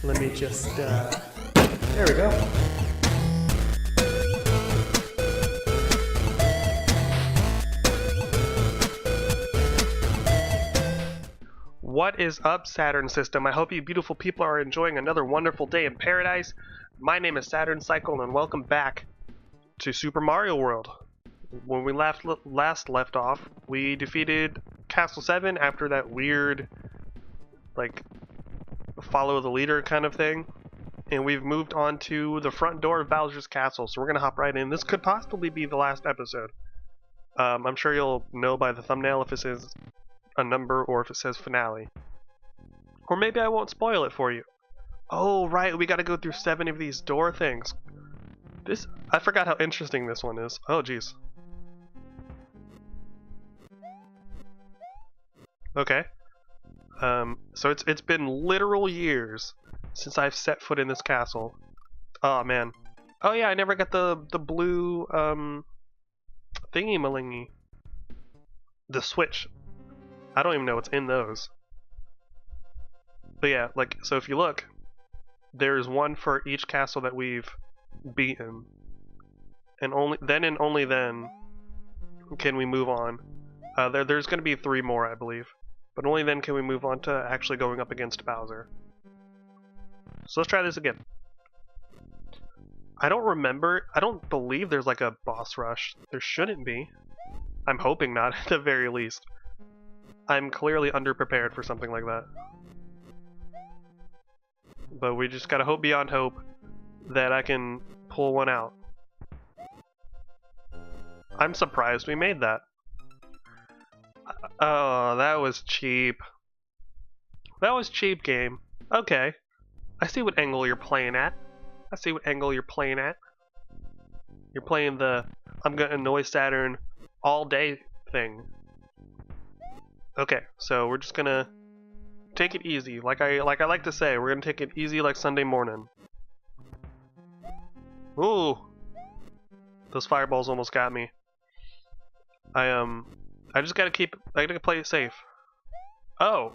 Let me just, there we go. What is up, Saturn system? I hope you beautiful people are enjoying another wonderful day in paradise. My name is Saturn Cycle, and welcome back to Super Mario World. When we last left off, we defeated Castle 7 after that weird, like, follow the leader kind of thing. And we've moved on to the front door of Bowser's Castle, so we're going to hop right in. This could possibly be the last episode. I'm sure you'll know by the thumbnail if it says a number or if it says finale. Or maybe I won't spoil it for you. Oh, right, we got to go through 7 of these door things. I forgot how interesting this one is. Oh, jeez. Okay. So it's been literal years since I've set foot in this castle. Oh man. Oh yeah, I never got the blue thingy-malingy. The switch. I don't even know what's in those. But yeah, like, so if you look, there's one for each castle that we've beaten. And only then can we move on. There's going to be 3 more, I believe. But only then can we move on to actually going up against Bowser. So let's try this again. I don't believe there's like a boss rush. There shouldn't be. I'm hoping not, at the very least. I'm clearly underprepared for something like that. But we just gotta hope beyond hope that I can pull one out. I'm surprised we made that. Oh, that was cheap. That was cheap, game. Okay. I see what angle you're playing at. You're playing the I'm gonna annoy Saturn all day thing. Okay, so we're just gonna take it easy. Like I like to say, we're gonna take it easy like Sunday morning. Ooh. Those fireballs almost got me. I just gotta play it safe. Oh.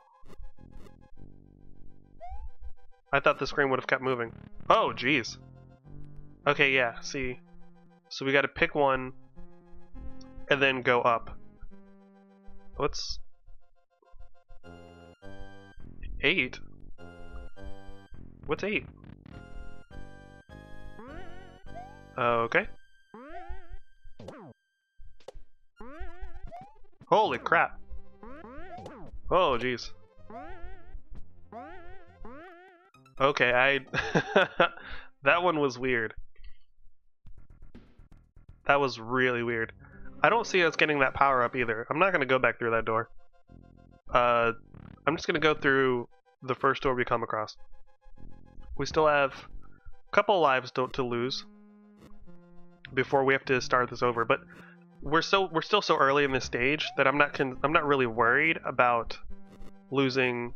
I thought the screen would have kept moving. Oh, jeez. Okay, yeah, see. So we gotta pick one and then go up. What's 8? What's 8? Okay. Holy crap. Oh, jeez. Okay, that one was weird. That was really weird. I don't see us getting that power up either. I'm not going to go back through that door. I'm just going to go through the first door we come across. We still have a couple lives to lose before we have to start this over, but we're still so early in this stage that I'm not really worried about losing.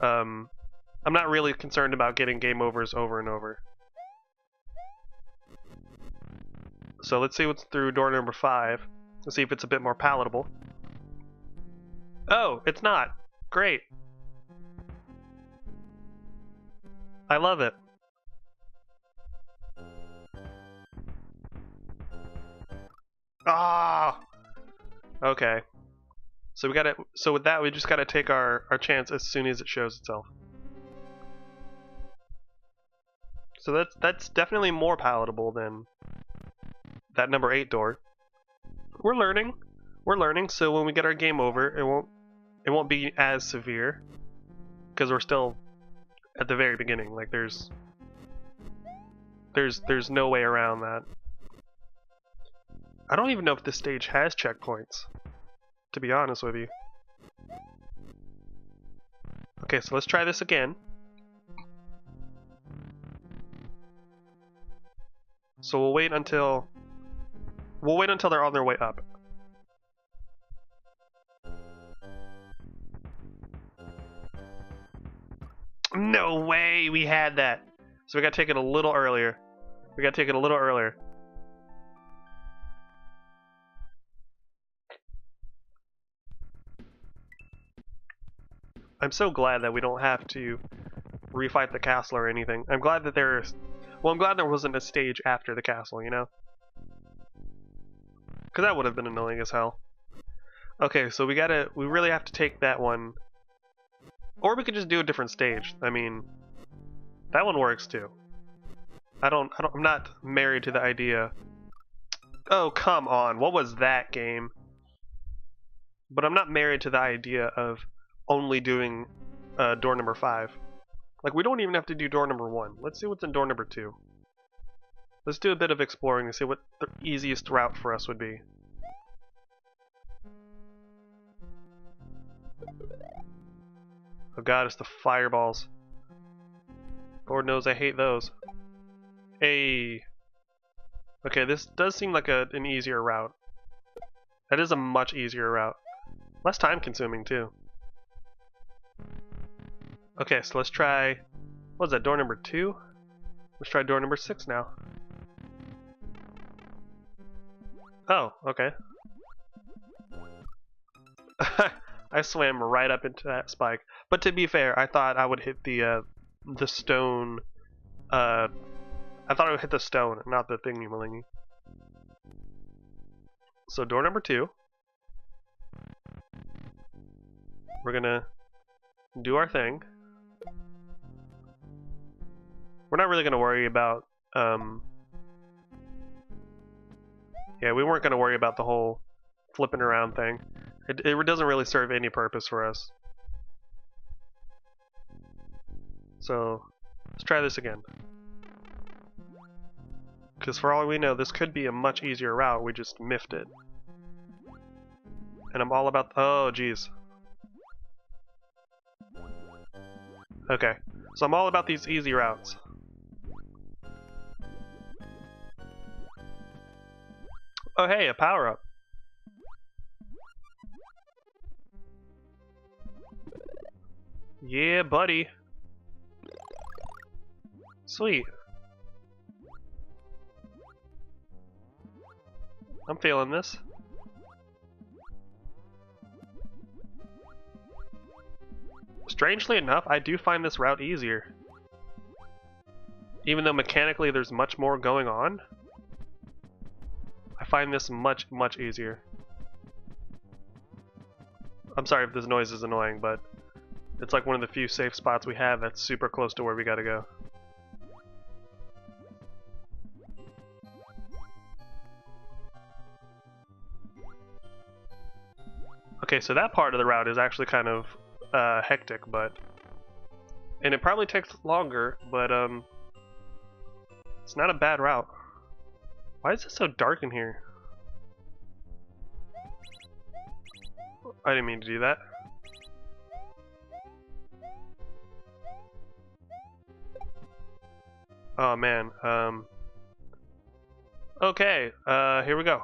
I'm not really concerned about getting game overs over and over. So let's see what's through door number 5. Let's see if it's a bit more palatable. Oh, it's not. Great. I love it. Ah. Okay. So with that we just gotta take our chance as soon as it shows itself. So that's definitely more palatable than that number 8 door. We're learning, so when we get our game over, it won't be as severe, because we're still at the very beginning. Like there's no way around that. I don't even know if this stage has checkpoints, to be honest with you. Okay, so let's try this again. So we'll wait until they're on their way up. No way we had that. So we gotta take it a little earlier. I'm so glad that we don't have to refight the castle or anything. I'm glad that there's... Well, I'm glad there wasn't a stage after the castle, you know? Because that would have been annoying as hell. Okay, so we really have to take that one. Or we could just do a different stage. I mean, that one works too. I'm not married to the idea. Oh, come on. What was that game? But I'm not married to the idea of only doing door number 5. Like, we don't even have to do door number 1. Let's see what's in door number 2. Let's do a bit of exploring and see what the easiest route for us would be. Oh god, it's the fireballs. Lord knows I hate those. Hey. Okay, this does seem like an easier route. That is a much easier route. Less time consuming too. Okay, so let's try, what is that, door number 2? Let's try door number 6 now. Oh, okay. I swam right up into that spike. But to be fair, I thought I would hit the stone. I thought I would hit the stone, not the thingy-malingy. So door number 2. We're gonna do our thing. We're not really gonna worry about. Yeah, we weren't gonna worry about the whole flipping around thing. It doesn't really serve any purpose for us. So let's try this again. Because for all we know, this could be a much easier route. We just miffed it. And I'm all about... Oh, jeez. Okay. So I'm all about these easy routes. Oh, hey, a power-up. Yeah, buddy. Sweet. I'm feeling this. Strangely enough, I do find this route easier. Even though mechanically there's much more going on, I find this much, much easier. I'm sorry if this noise is annoying, but it's like one of the few safe spots we have that's super close to where we gotta go. Okay, so that part of the route is actually kind of hectic, and it probably takes longer, but it's not a bad route. Why is it so dark in here? I didn't mean to do that. Oh man. Okay, here we go.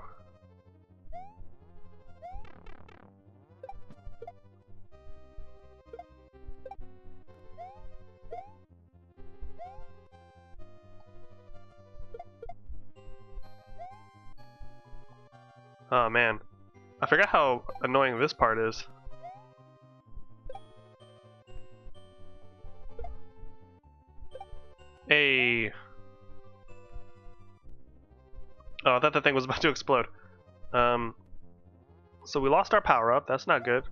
Oh man. I forgot how annoying this part is. Hey. Oh, I thought that thing was about to explode. So we lost our power up. That's not good.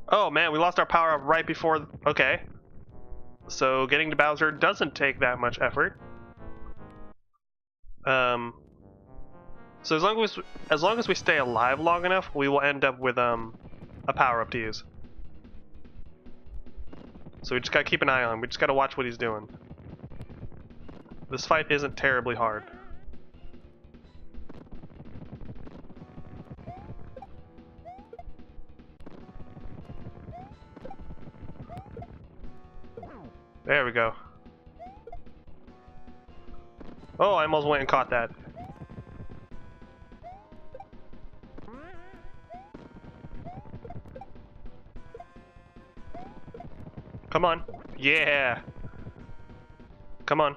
Oh man, we lost our power up right before. Okay. So getting to Bowser doesn't take that much effort. So as long as we stay alive long enough, we will end up with a power up to use. So we just gotta keep an eye on him. We just gotta watch what he's doing. This fight isn't terribly hard. There we go. Oh, I almost went and caught that. Come on. Yeah. Come on.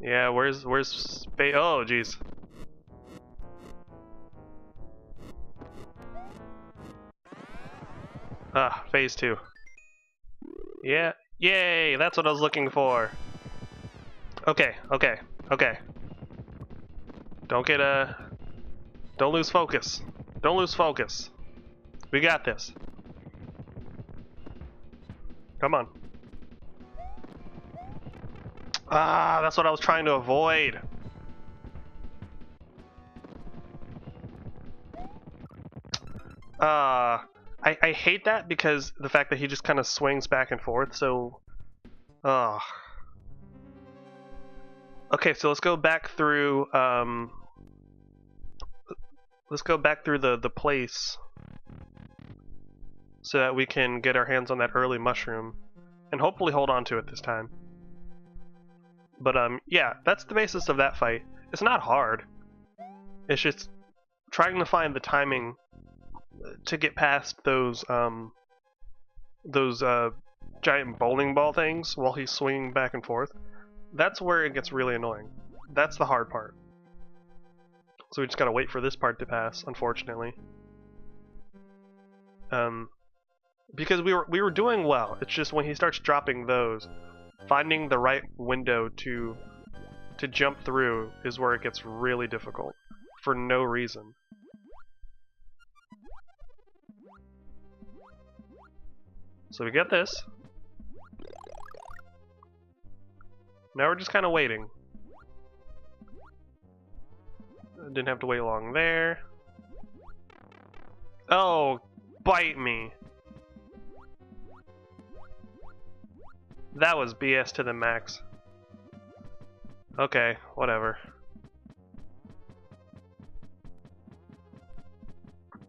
Yeah, where's space? Oh, jeez. Ah, phase 2. Yeah. Yay! That's what I was looking for. Okay, okay, okay. Don't get don't lose focus. Don't lose focus. We got this. Come on. Ah, that's what I was trying to avoid. I hate that because the fact that he just kind of swings back and forth, so... Okay, so let's go back through, let's go back through the place so that we can get our hands on that early mushroom and hopefully hold on to it this time. But, yeah, that's the basis of that fight. It's not hard. It's just trying to find the timing to get past those giant bowling ball things while he's swinging back and forth. That's where it gets really annoying. That's the hard part. So we just gotta wait for this part to pass, unfortunately. Because we were doing well. It's just when he starts dropping those, finding the right window to jump through is where it gets really difficult for no reason. So we get this. Now we're just kind of waiting. Didn't have to wait long there. Oh, bite me. That was BS to the max. Okay, whatever.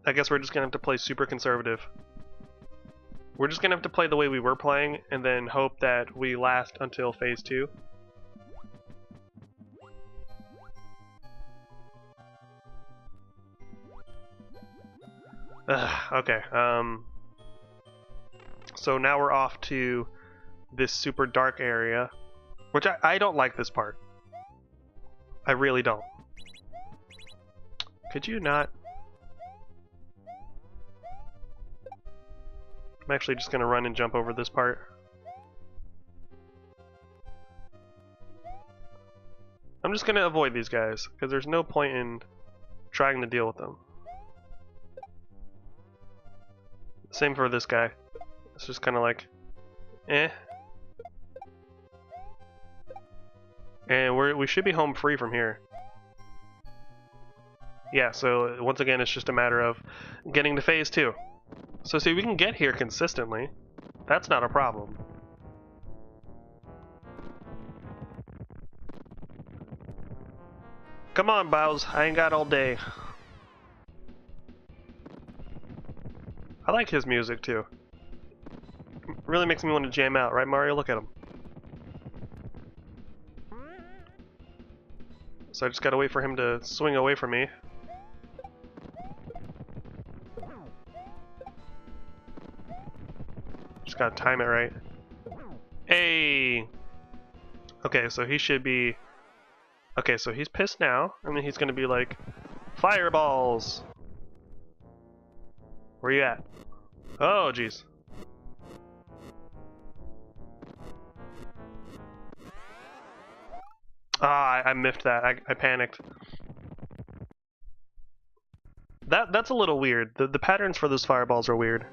I guess we're just gonna have to play super conservative. We're just gonna have to play the way we were playing and then hope that we last until phase 2. Okay, so now we're off to this super dark area, which I don't like this part. I really don't. Could you not? I'm actually just gonna run and jump over this part. I'm just gonna avoid these guys, because there's no point in trying to deal with them. Same for this guy. It's just kind of like, eh. And we should be home free from here. Yeah, so once again, it's just a matter of getting to phase 2. So see, we can get here consistently. That's not a problem. Come on, Bowser. I ain't got all day. I like his music too. It really makes me want to jam out, right, Mario? Look at him. So I just gotta wait for him to swing away from me. Just gotta time it right. Hey! Okay, so he should be... Okay, so he's pissed now, and then he's gonna be like, fireballs! Where you at? Oh, jeez. Ah, I miffed that. I panicked. That's a little weird. The patterns for those fireballs are weird.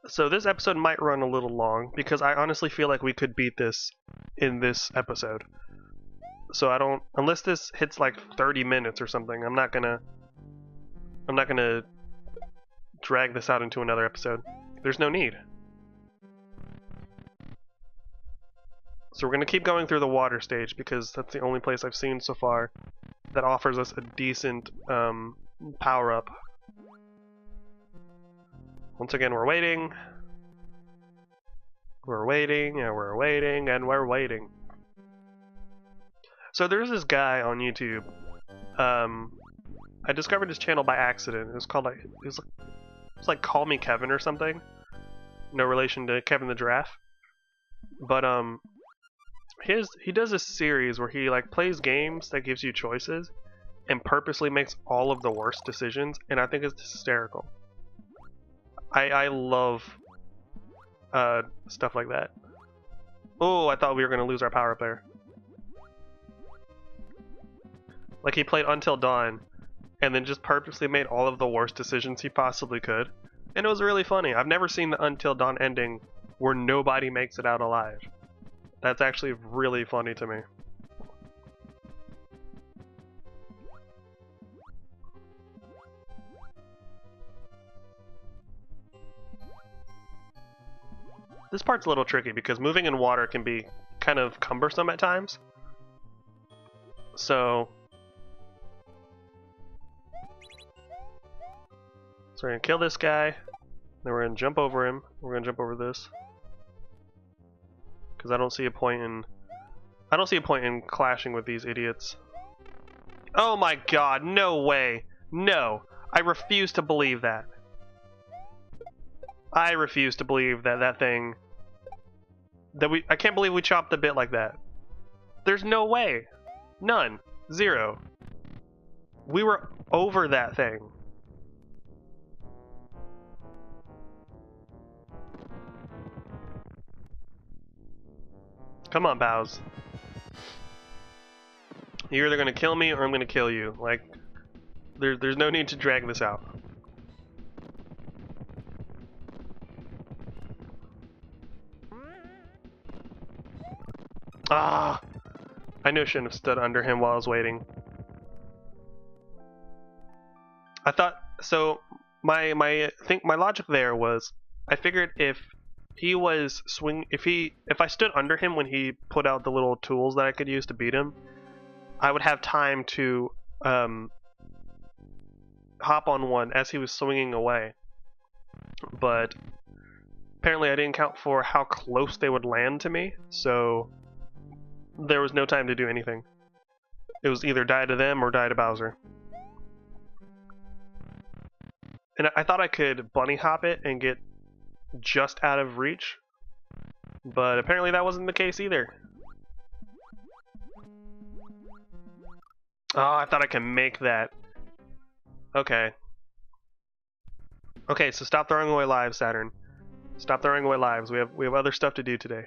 So this episode might run a little long, because I honestly feel like we could beat this in this episode. So I don't... Unless this hits like 30 minutes or something, I'm not gonna drag this out into another episode. There's no need. So we're going to keep going through the water stage because that's the only place I've seen so far that offers us a decent power-up. Once again, we're waiting. We're waiting, and we're waiting, and we're waiting. So there's this guy on YouTube. I discovered his channel by accident. It was called like... It's like Call Me Kevin or something. No relation to Kevin the Giraffe. But he does a series where he like plays games that gives you choices and purposely makes all of the worst decisions, and I think it's hysterical. I love stuff like that. Oh, I thought we were gonna lose our power up there. Like he played Until Dawn, and then just purposely made all of the worst decisions he possibly could. And it was really funny. I've never seen the Until Dawn ending where nobody makes it out alive. That's actually really funny to me. This part's a little tricky because moving in water can be kind of cumbersome at times. So we're gonna kill this guy, then we're gonna jump over him. We're gonna jump over this because I don't see a point in clashing with these idiots. Oh my god, no way. No. I refuse to believe that. I refuse to believe that I can't believe we chopped the bit like that. There's no way. None. Zero. We were over that thing. Come on, Bows. You're either gonna kill me or I'm gonna kill you. Like, there's no need to drag this out. Ah! I knew I shouldn't have stood under him while I was waiting. I thought so. My logic there was, I figured if I stood under him when he put out the little tools that I could use to beat him, I would have time to hop on one as he was swinging away. But apparently I didn't count for how close they would land to me, so there was no time to do anything. It was either die to them or die to Bowser. And I thought I could bunny hop it and get just out of reach, but apparently that wasn't the case either. Oh, I thought I could make that. Okay. Okay, so stop throwing away lives, Saturn. Stop throwing away lives. We have other stuff to do today.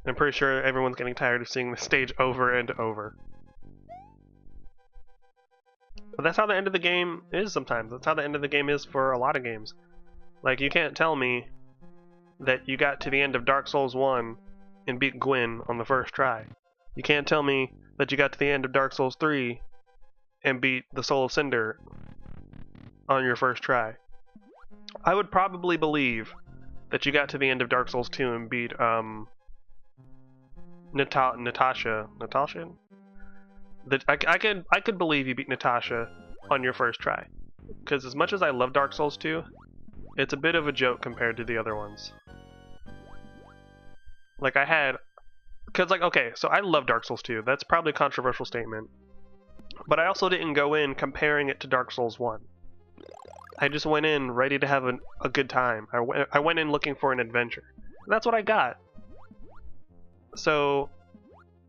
I'm pretty sure everyone's getting tired of seeing the stage over and over. But that's how the end of the game is sometimes. That's how the end of the game is for a lot of games. Like, you can't tell me that you got to the end of Dark Souls 1 and beat Gwyn on the first try. You can't tell me that you got to the end of Dark Souls 3 and beat the Soul of Cinder on your first try. I would probably believe that you got to the end of Dark Souls 2 and beat Natasha. I could believe you beat Natasha on your first try, because as much as I love Dark Souls 2, it's a bit of a joke compared to the other ones. Like okay, so I love Dark Souls 2. That's probably a controversial statement, but I also didn't go in comparing it to Dark Souls 1. I just went in ready to have a good time. I went in looking for an adventure. And that's what I got. So,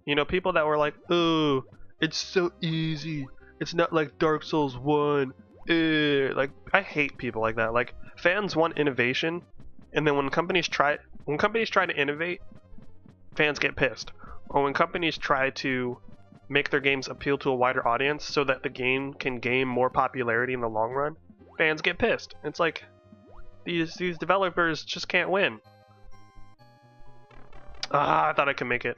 you know, people that were like, "Oh, it's so easy. It's not like Dark Souls 1." Like, I hate people like that. Like, fans want innovation, and then when companies try to innovate, fans get pissed. Or when companies try to make their games appeal to a wider audience so that the game can gain more popularity in the long run, fans get pissed. It's like, these developers just can't win. I thought I could make it.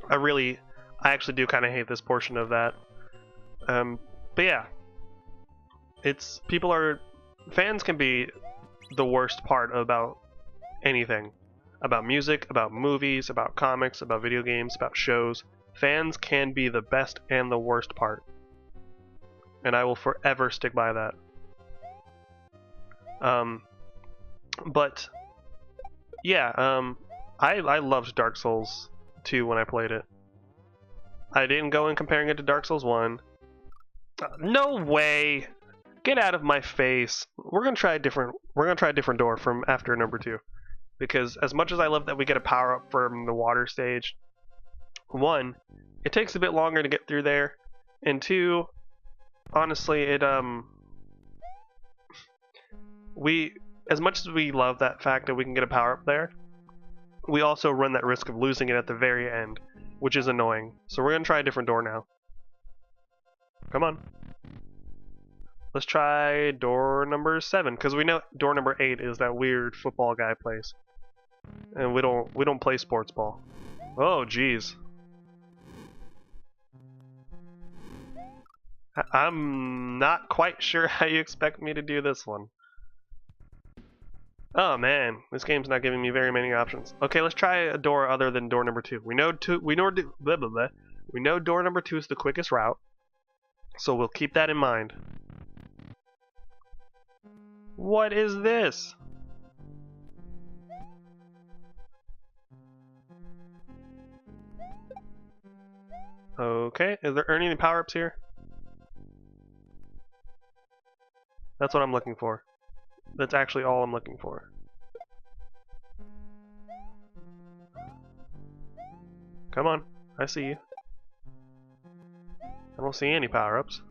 I actually do kind of hate this portion of that. But yeah, fans can be the worst part about anything. About music, about movies, about comics, about video games, about shows. Fans can be the best and the worst part. And I will forever stick by that. But yeah, I loved Dark Souls 2 when I played it. I didn't go in comparing it to Dark Souls 1. No way! Get out of my face. We're gonna try a different door from after number 2. Because as much as I love that we get a power up from the water stage, 1, it takes a bit longer to get through there, and 2, honestly, as much as we love that fact that we can get a power up there, we also run that risk of losing it at the very end, which is annoying. So we're gonna try a different door now. Come on. Let's try door number 7, because we know door number 8 is that weird football guy place, and we don't play sports ball. Oh, jeez. I'm not quite sure how you expect me to do this one. Oh man, this game's not giving me very many options. Okay, let's try a door other than door number 2. We know blah, blah, blah. We know door number 2 is the quickest route, so we'll keep that in mind. What is this? Okay, is there any power-ups here? That's what I'm looking for. That's actually all I'm looking for. Come on, I see you. I don't see any power-ups.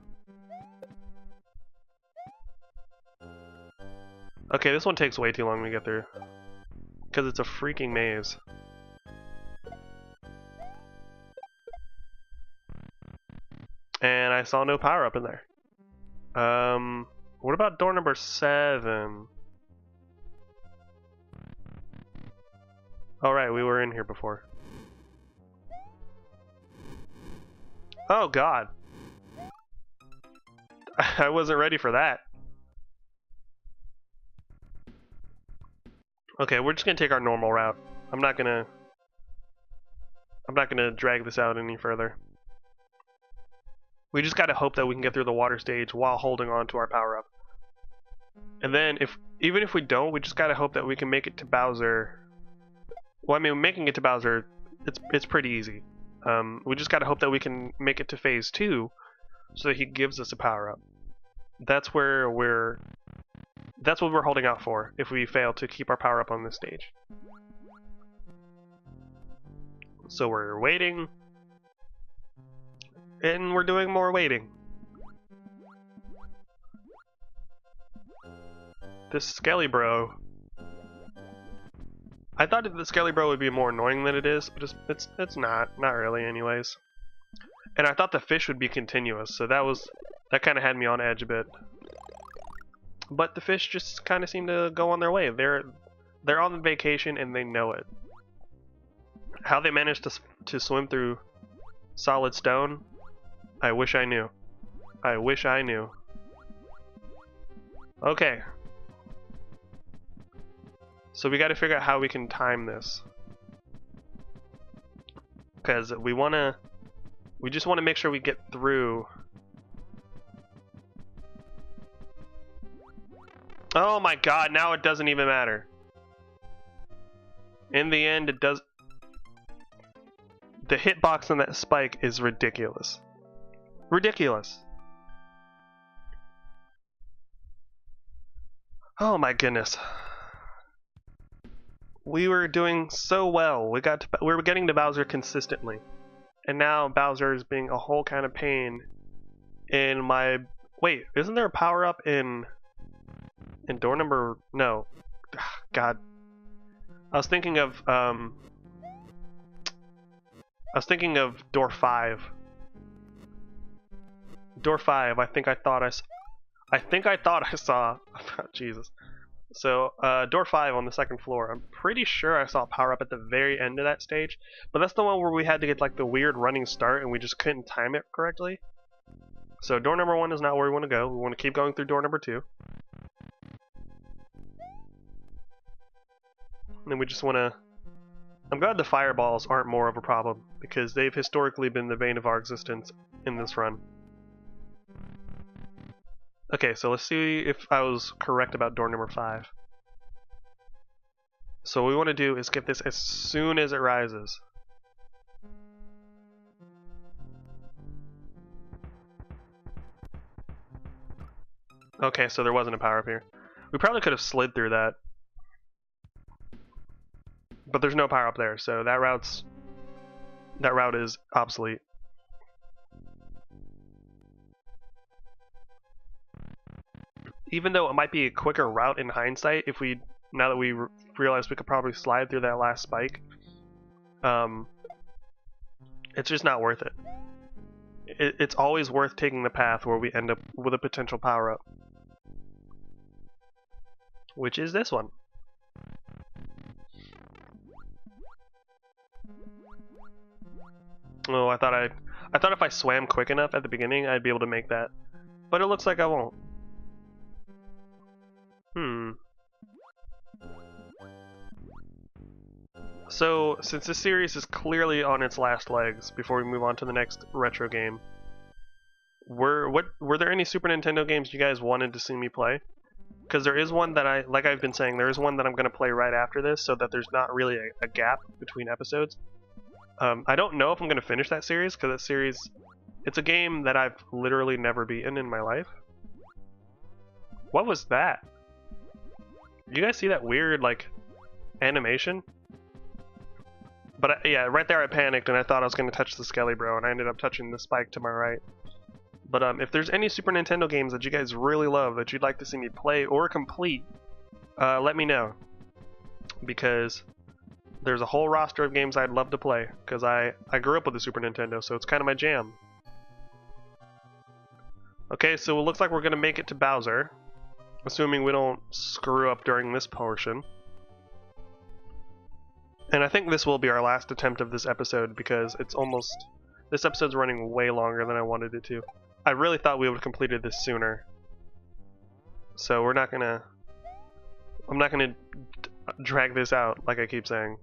Okay, this one takes way too long to get through. Because it's a freaking maze. And I saw no power-up in there. What about door number 7? Alright, we were in here before. Oh god. I wasn't ready for that. Okay, we're just gonna take our normal route. I'm not gonna drag this out any further. We just gotta hope that we can get through the water stage while holding on to our power-up. And then, even if we don't, we just gotta hope that we can make it to Bowser. Well, I mean, making it to Bowser, it's pretty easy. We just gotta hope that we can make it to Phase 2, so that he gives us a power-up. That's what we're holding out for if we fail to keep our power-up on this stage. So we're waiting. And we're doing more waiting. This Skelly Bro. I thought that the Skelly Bro would be more annoying than it is, but it's not really anyways. And I thought the fish would be continuous, so that kind of had me on edge a bit. But the fish just kind of seem to go on their way. They're on vacation and they know it. How they managed to swim through solid stone, I wish I knew. I wish I knew. Okay. So we got to figure out how we can time this. Because we just want to make sure we get through. Oh my god, now it doesn't even matter. In the end, it does. The hitbox on that spike is ridiculous. Ridiculous. Oh my goodness. We were doing so well. We were getting to Bowser consistently. And now Bowser is being a whole kind of pain in my... Wait, isn't there a power-up in door number... No. God. I was thinking of door 5. Door 5, I think I thought I saw... Jesus. So, door 5 on the second floor. I'm pretty sure I saw a power-up at the very end of that stage. But that's the one where we had to get like the weird running start and we just couldn't time it correctly. So door number 1 is not where we want to go. We want to keep going through door number 2. And then we just want to... I'm glad the fireballs aren't more of a problem, because they've historically been the bane of our existence in this run. Okay, so let's see if I was correct about door number 5. So what we want to do is get this as soon as it rises. Okay, so there wasn't a power up here. We probably could have slid through that. But there's no power up there, so that route is obsolete. even though it might be a quicker route in hindsight, if we now that we realize we could probably slide through that last spike, it's just not worth it. It's always worth taking the path where we end up with a potential power-up. Which is this one. Oh, I thought if I swam quick enough at the beginning, I'd be able to make that. But it looks like I won't. So, since this series is clearly on its last legs before we move on to the next retro game, were there any Super Nintendo games you guys wanted to see me play? Because there is one that like I've been saying, there is one that I'm going to play right after this, so that there's not really a gap between episodes. I don't know if I'm going to finish that series, because that series, it's a game that I've literally never beaten in my life. What was that? You guys see that weird, like, animation? But yeah, right there I panicked and I thought I was going to touch the Skelly Bro, and I ended up touching the spike to my right. But if there's any Super Nintendo games that you guys really love that you'd like to see me play or complete, let me know. Because there's a whole roster of games I'd love to play, because I grew up with the Super Nintendo, so it's kind of my jam. Okay, so it looks like we're going to make it to Bowser, assuming we don't screw up during this portion. And I think this will be our last attempt of this episode, because this episode's running way longer than I wanted it to. I really thought we would have completed this sooner. So I'm not gonna drag this out like I keep saying.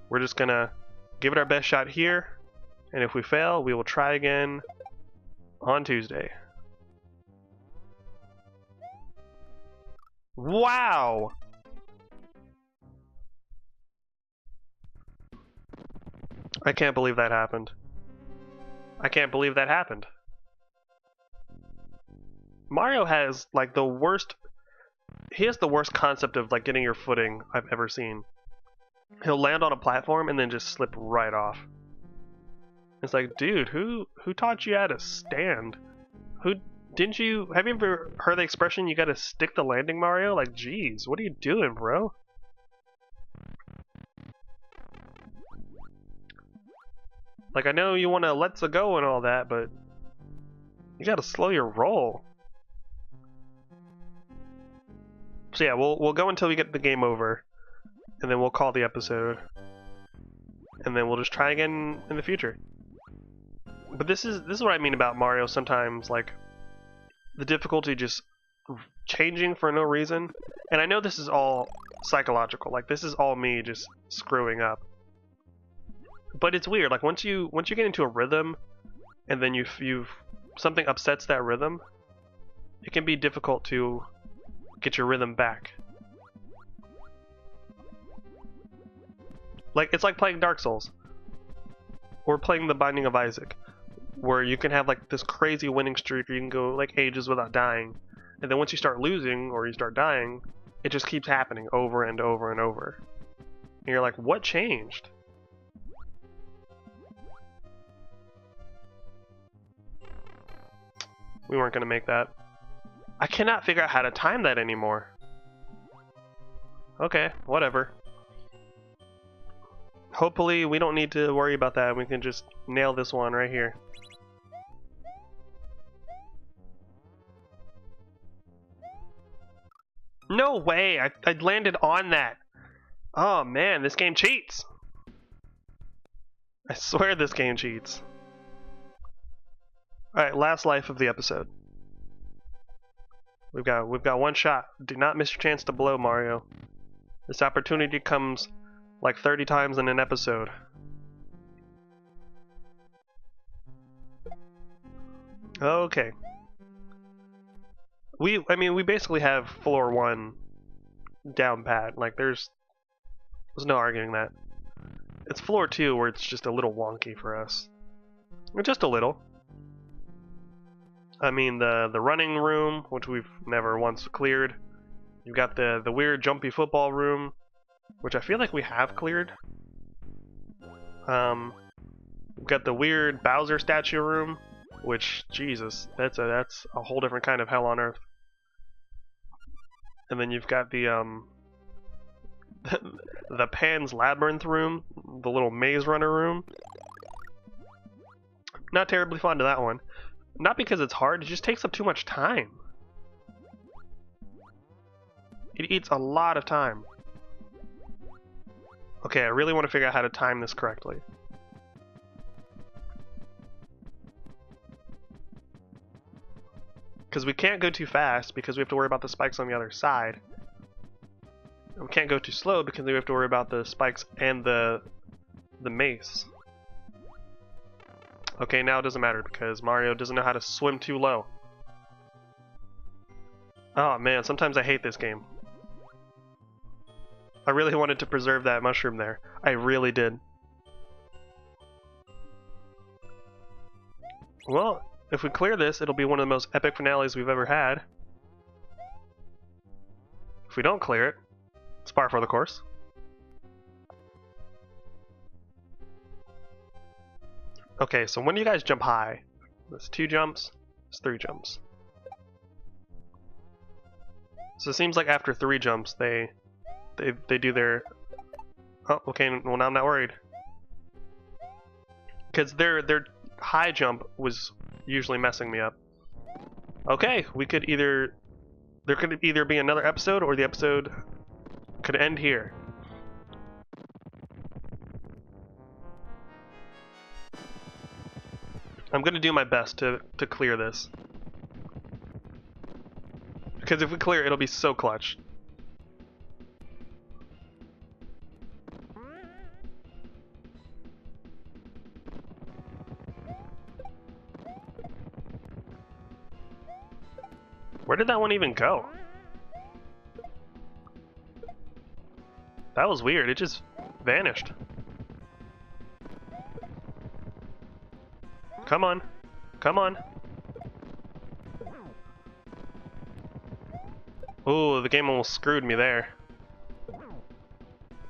We're just gonna give it our best shot here, and if we fail, we will try again on Tuesday. Wow! I can't believe that happened. I can't believe that happened. Mario has like the worst. He has the worst concept of like getting your footing I've ever seen. He'll land on a platform and then just slip right off. It's like, dude, who taught you how to stand? Have you ever heard the expression, you gotta stick the landing, Mario? Like, geez, what are you doing, bro? Like, I know you want to let's go and all that, but you gotta slow your roll. So yeah, we'll go until we get the game over, and then we'll call the episode, and then we'll just try again in the future. But this is what I mean about Mario sometimes, like the difficulty just changing for no reason. And I know this is all psychological, like this is all me just screwing up. But it's weird, like once you get into a rhythm, and then something upsets that rhythm, it can be difficult to get your rhythm back. Like it's like playing Dark Souls, or playing The Binding of Isaac, where you can have like this crazy winning streak, or you can go like ages without dying, and then once you start losing or you start dying, it just keeps happening over and over and over. And you're like, what changed? We weren't going to make that. I cannot figure out how to time that anymore. Okay, whatever. Hopefully we don't need to worry about that. We can just nail this one right here. No way! I landed on that! Oh man, this game cheats! I swear this game cheats. Alright, last life of the episode. We've got one shot. Do not miss your chance to blow, Mario. This opportunity comes like 30 times in an episode. Okay. I mean, we basically have floor 1 down pat. Like, there's no arguing that. It's floor 2 where it's just a little wonky for us. Just a little. I mean, the running room, which we've never once cleared. You've got the weird jumpy football room, which I feel like we have cleared. We've got the weird Bowser statue room, which, Jesus, that's a whole different kind of hell on earth. And then you've got the the Pan's Labyrinth room, the little maze runner room. Not terribly fond of that one. Not because it's hard, it just takes up too much time. It eats a lot of time. Okay, I really want to figure out how to time this correctly. Because we can't go too fast because we have to worry about the spikes on the other side. And we can't go too slow because we have to worry about the spikes and the mace. Okay, now it doesn't matter because Mario doesn't know how to swim too low. Oh man, sometimes I hate this game. I really wanted to preserve that mushroom there. I really did. Well, if we clear this, it'll be one of the most epic finales we've ever had. If we don't clear it, it's par for the course. Okay, so when do you guys jump high? There's 2 jumps, there's 3 jumps. So it seems like after 3 jumps, they do their... Oh, okay, well now I'm not worried. Because their high jump was usually messing me up. Okay, we could either... There could either be another episode, or the episode could end here. I'm gonna do my best to clear this. Because if we clear, it'll be so clutch. Where did that one even go? That was weird, it just vanished. Come on. Come on. Ooh, the game almost screwed me there.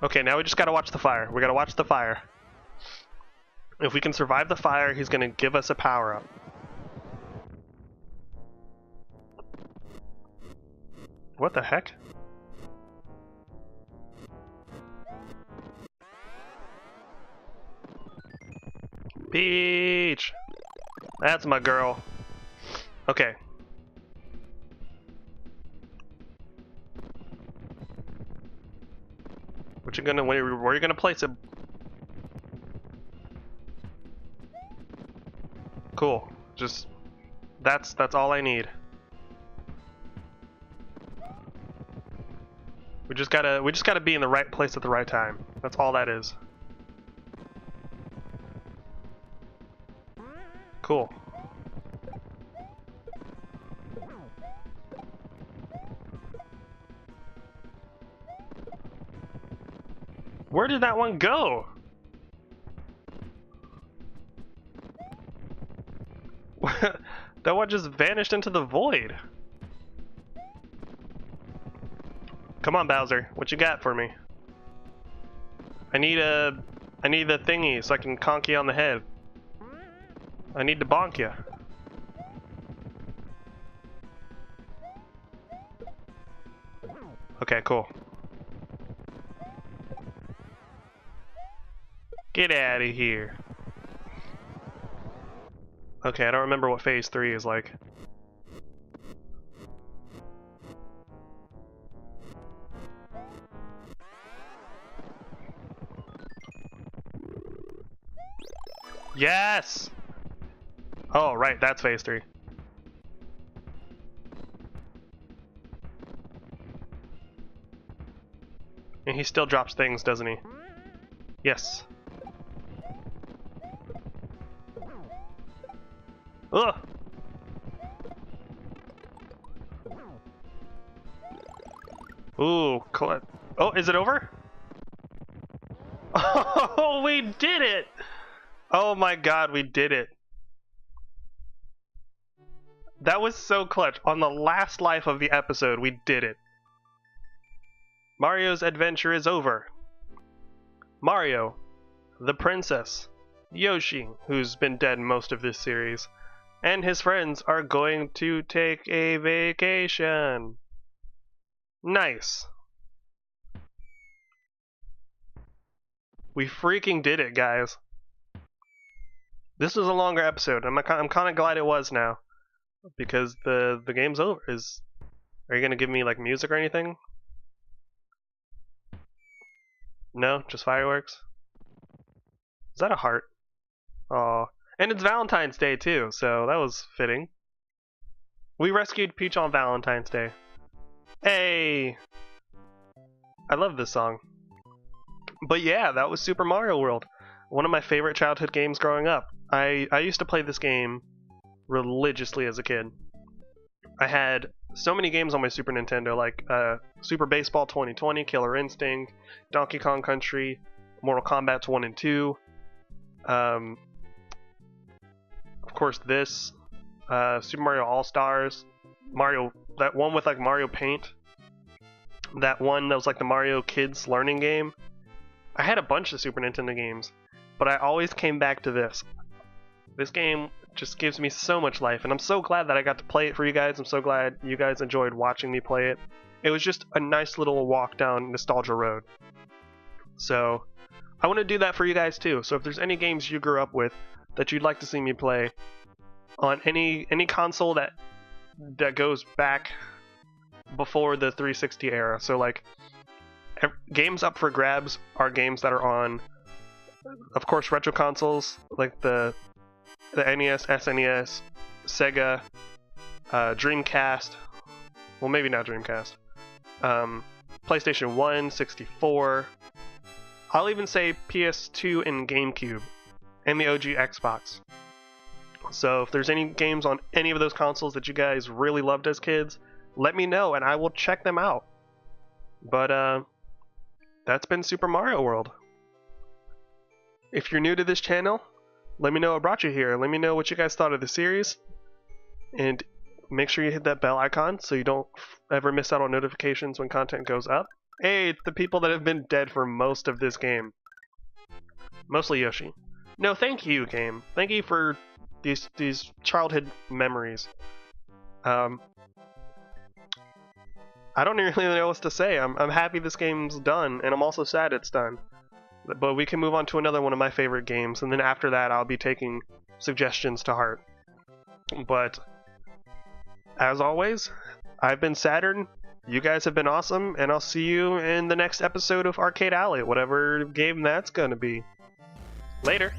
Okay, now we just gotta watch the fire. We gotta watch the fire. If we can survive the fire, he's gonna give us a power-up. What the heck? Peach! That's my girl. Okay. Where are you gonna place it? Cool. Just that's all I need. We just gotta be in the right place at the right time. That's all that is. Cool. Where did that one go? That one just vanished into the void. Come on, Bowser. What you got for me? I need the thingy so I can conk you on the head. I need to bonk you. Okay, cool. Get out of here. Okay, I don't remember what phase 3 is like. Yes! Oh, right, that's phase 3. And he still drops things, doesn't he? Yes. Ugh! Ooh, oh, is it over? Oh, we did it! Oh my god, we did it. That was so clutch. On the last life of the episode, we did it. Mario's adventure is over. Mario, the princess, Yoshi, who's been dead most of this series, and his friends are going to take a vacation. Nice. We freaking did it, guys. This was a longer episode. I'm kind of glad it was now, because the game's over. Are you gonna give me like music or anything? No, just fireworks. Is that a heart? Oh, and it's Valentine's Day too, so that was fitting. We rescued Peach on Valentine's Day. Hey! I love this song. But yeah, that was Super Mario World. One of my favorite childhood games growing up. I used to play this game religiously as a kid. I had so many games on my Super Nintendo, like Super Baseball 2020, Killer Instinct, Donkey Kong Country, Mortal Kombat 1 and 2. Of course, this Super Mario All-Stars, Mario, that one with like Mario Paint, that one that was like the Mario Kids learning game. I had a bunch of Super Nintendo games, but I always came back to this. This game just gives me so much life, and I'm so glad that I got to play it for you guys. I'm so glad you guys enjoyed watching me play it. It was just a nice little walk down nostalgia road. So I want to do that for you guys too. So if there's any games you grew up with that you'd like to see me play on any console that goes back before the 360 era, so like games up for grabs are games that are on, of course, retro consoles like the NES, SNES, Sega, Dreamcast. Well, maybe not Dreamcast. PlayStation 1, 64. I'll even say PS2 and GameCube, and the OG Xbox. So if there's any games on any of those consoles that you guys really loved as kids, let me know and I will check them out. But that's been Super Mario World. If you're new to this channel, let me know what brought you here. Let me know what you guys thought of the series. And make sure you hit that bell icon so you don't ever miss out on notifications when content goes up. Hey, it's the people that have been dead for most of this game. Mostly Yoshi. No, thank you, game. Thank you for these childhood memories. I don't really know what to say. I'm happy this game's done, and I'm also sad it's done. But we can move on to another one of my favorite games, and then after that I'll be taking suggestions to heart. But as always, I've been Saturn, you guys have been awesome, and I'll see you in the next episode of Arcade Alley, whatever game that's gonna be. Later!